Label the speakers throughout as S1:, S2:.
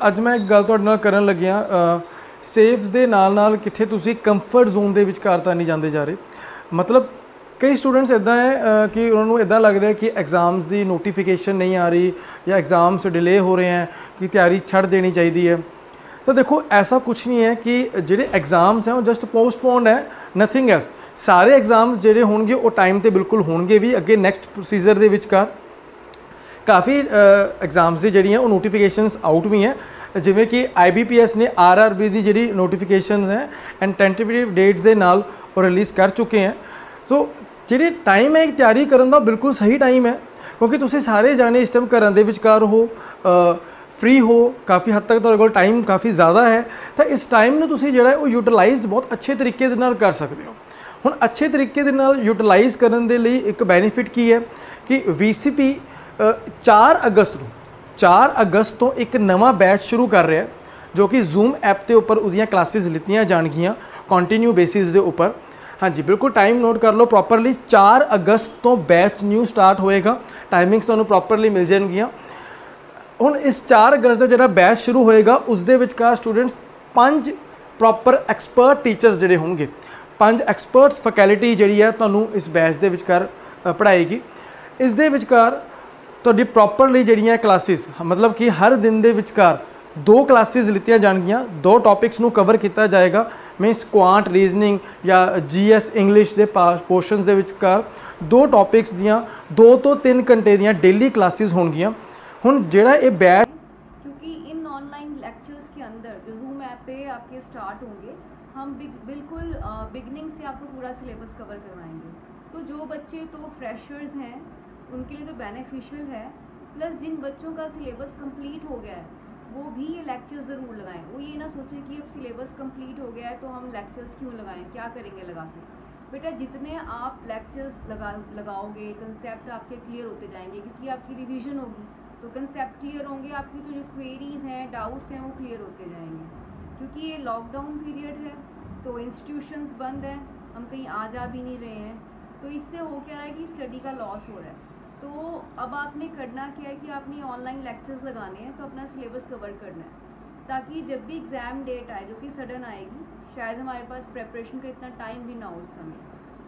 S1: अज मैं एक गल तुहाडे नाल करन लग्या सेफ्स दे नाल कित्थे तुसीं कंफर्ट जोन दे विचकार तां नहीं जांदे जा रहे। मतलब कई स्टूडेंट्स इदा है कि उन्होंने इदा लग रहा है कि एग्जाम्स की नोटिफिकेशन नहीं आ रही या एग्जाम्स डिले हो रहे हैं कि तैयारी छड़ देनी चाहिए है। तो देखो ऐसा कुछ नहीं है कि जिहड़े एग्जाम्स हैं वो जस्ट पोस्टपोन्ड है, नथिंग एल्स। सारे एग्जाम्स जिहड़े होणगे वो टाइम ते बिल्कुल होणगे भी। अगे नैक्सट प्रोसीजर दे विचकार काफ़ी एग्जाम्स की जिहड़ियां वो नोटिफिकेशनस आउट भी हैं, जिवें कि IBPS ने RRB की जिहड़ी नोटिफिकेशन है एंड टेंटेटिव डेट्स के नाल वो रिलीज़ कर चुके हैं। सो जिहड़ी टाइम है तैयारी करन दा बिल्कुल सही टाइम है, क्योंकि तुसीं सारे जाने इस टाइम घरां दे विचकार हो, फ्री हो, काफ़ी हद तक तुहाडे कोल टाइम काफ़ी ज़्यादा है। तो इस टाइम नूं तुसीं जिहड़ा वो यूटिलाइज बहुत अच्छे तरीके दे नाल कर सकते हो। हुण अच्छे तरीके दे नाल यूटिलाइज करन दे लई एक बेनीफिट की है कि VCP 4 अगस्त तो एक नवा बैच शुरू कर रहा है, जो कि जूम ऐप के उपर उहदियां क्लासिस लित्तियां जाणगियां कॉन्टीन्यू बेसिस के उपर। हाँ जी बिल्कुल टाइम नोट कर लो प्रॉपरली। 4 अगस्त तो बैच न्यू स्टार्ट होएगा, टाइमिंग्स तुहानूं प्रॉपरली मिल जाएगियां। हुण इस 4 अगस्त का जिहड़ा बैच शुरू होएगा उस दे विचकार स्टूडेंट्स 5 प्रॉपर एक्सपर्ट टीचर्स जिहड़े होणगे, 5 एक्सपर्ट्स फैकल्टी जिहड़ी है तुहानूं इस बैच दे विचकार पढ़ाएगी। इस दे विचकार तुहाडी प्रॉपरली जिहड़ियां क्लासिस, मतलब कि हर दिन दे विचकार 2 क्लासिस लित्तियां जाणगियां, 2 टॉपिक्स नूं कवर किया जाएगा। मीनस क्वांट रीजनिंग या GS इंग्लिश के पोर्शनस दे विचकार 2 टॉपिक्स दियां 2 तो 3 घंटे दियां डेली क्लासिस होणगियां। हुण जिहड़ा ये बैच,
S2: क्योंकि इन ऑनलाइन लेक्चर्स के अंदर जो जूम ऐप पे आपके स्टार्ट होंगे, हम बिल्कुल बिगनिंग से आपको पूरा सिलेबस कवर करवाएंगे। तो जो बच्चे तो फ्रेशर्स हैं उनके लिए तो बेनिफिशियल है, प्लस जिन बच्चों का सिलेबस कंप्लीट हो गया है वो भी ये लेक्चर्स ज़रूर लगाएं। वो ये ना सोचें कि अब सिलेबस कंप्लीट हो गया है तो हम लेक्चर्स क्यों लगाएं, क्या करेंगे लगा के। बेटा जितने आप लेक्चर्स लगाओगे कंसेप्ट आपके क्लियर होते जाएंगे, क्योंकि आपकी रिवीजन होगी तो कंसेप्ट क्लियर होंगे, आपकी तो जो क्वेरीज़ हैं, डाउट्स हैं, वो क्लियर होते जाएंगे। क्योंकि ये लॉकडाउन पीरियड है तो इंस्टीट्यूशंस बंद हैं, हम कहीं आ जा भी नहीं रहे हैं, तो इससे हो क्या है कि स्टडी का लॉस हो रहा है। तो अब आपने करना क्या है कि आपने ऑनलाइन लेक्चर्स लगाने हैं तो अपना सिलेबस कवर करना है, ताकि जब भी एग्ज़ाम डेट आए, जो कि सडन आएगी, शायद हमारे पास प्रेपरेशन का इतना टाइम भी ना हो उस समय,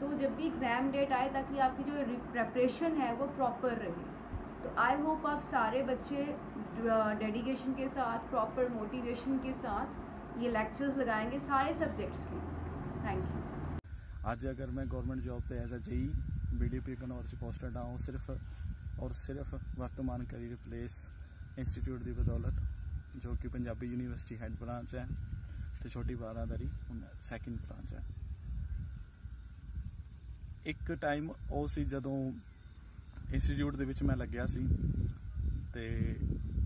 S2: तो जब भी एग्ज़ाम डेट आए ताकि आपकी जो प्रेपरेशन है वो प्रॉपर रहे। तो आई होप आप सारे बच्चे डेडिकेशन के साथ, प्रॉपर मोटिवेशन के साथ ये लेक्चर्स लगाएंगे सारे सब्जेक्ट्स के। Thank you.
S3: आज अगर मैं गवर्नमेंट जॉब पे एज अ JEE BDP कनौर से पोस्टेड आऊँ सिर्फ और सिर्फ वर्तमान करियर प्लेस इंस्टीट्यूट की बदौलत, जो कि पंजाबी यूनिवर्सिटी हैड ब्रांच है तो छोटी बारादरी सैकेंड ब्रांच है। एक टाइम वो सी जदों इंस्टीट्यूट दे विच मैं लग्या सी, ते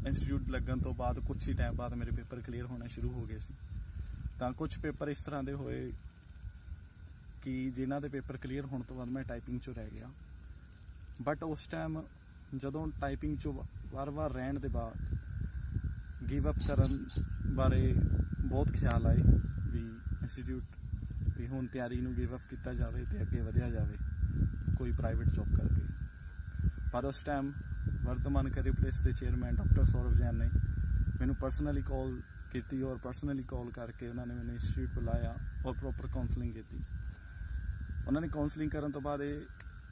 S3: इंस्टीट्यूट लगन तो बाद कुछ ही टाइम बाद मेरे पेपर क्लीयर होने शुरू हो गए सी। तां कुछ पेपर इस तरह के होए कि जिन्हां दे पेपर क्लीयर होने तो बाद मैं टाइपिंग चो रह गया। बट उस टाइम जदों टाइपिंग चो बार बार रहने के बाद गिव अप करन बारे बहुत ख्याल आए भी इंस्टीट्यूट भी हुण तैयारी नूं गिव अप किया जाए तो अगे वधिया जाए कोई प्राइवेट जॉब करके। पर उस टाइम वर्तमान करियर प्लेस के चेयरमैन डॉक्टर सौरभ जैन ने मैनू परसनली कॉल की और परसनली कॉल करके उन्होंने मैंने इंस्टीट्यूट बुलाया और प्रॉपर काउंसलिंग की। उन्होंने काउंसलिंग करने तो बाद ये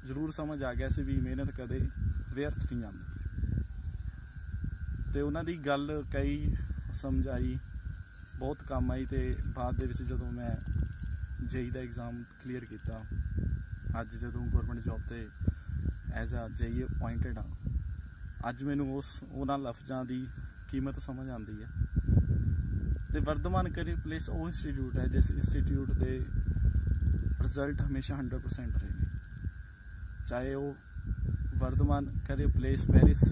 S3: जरूर समझ आ गया सी भी मेहनत कदे व्यर्थ नहीं जाती। तो उन्होंने गल कई समझ आई, बहुत काम आई। तो बाद दे विच जदों मैं JEE का एग्जाम क्लीयर किया, अज जदों गवर्नमेंट जॉब ते एज अ JEE अपॉइंटेड हाँ, अज मैनू उन्हां लफ्ज़ां की कीमत समझ आती है। तो वर्धमान करियर प्लेस वो इंस्टीट्यूट है जिस इंस्टीट्यूट के रिजल्ट हमेशा 100% रहे हैं, चाहे वो वर्धमान करियर प्लेस पेरिस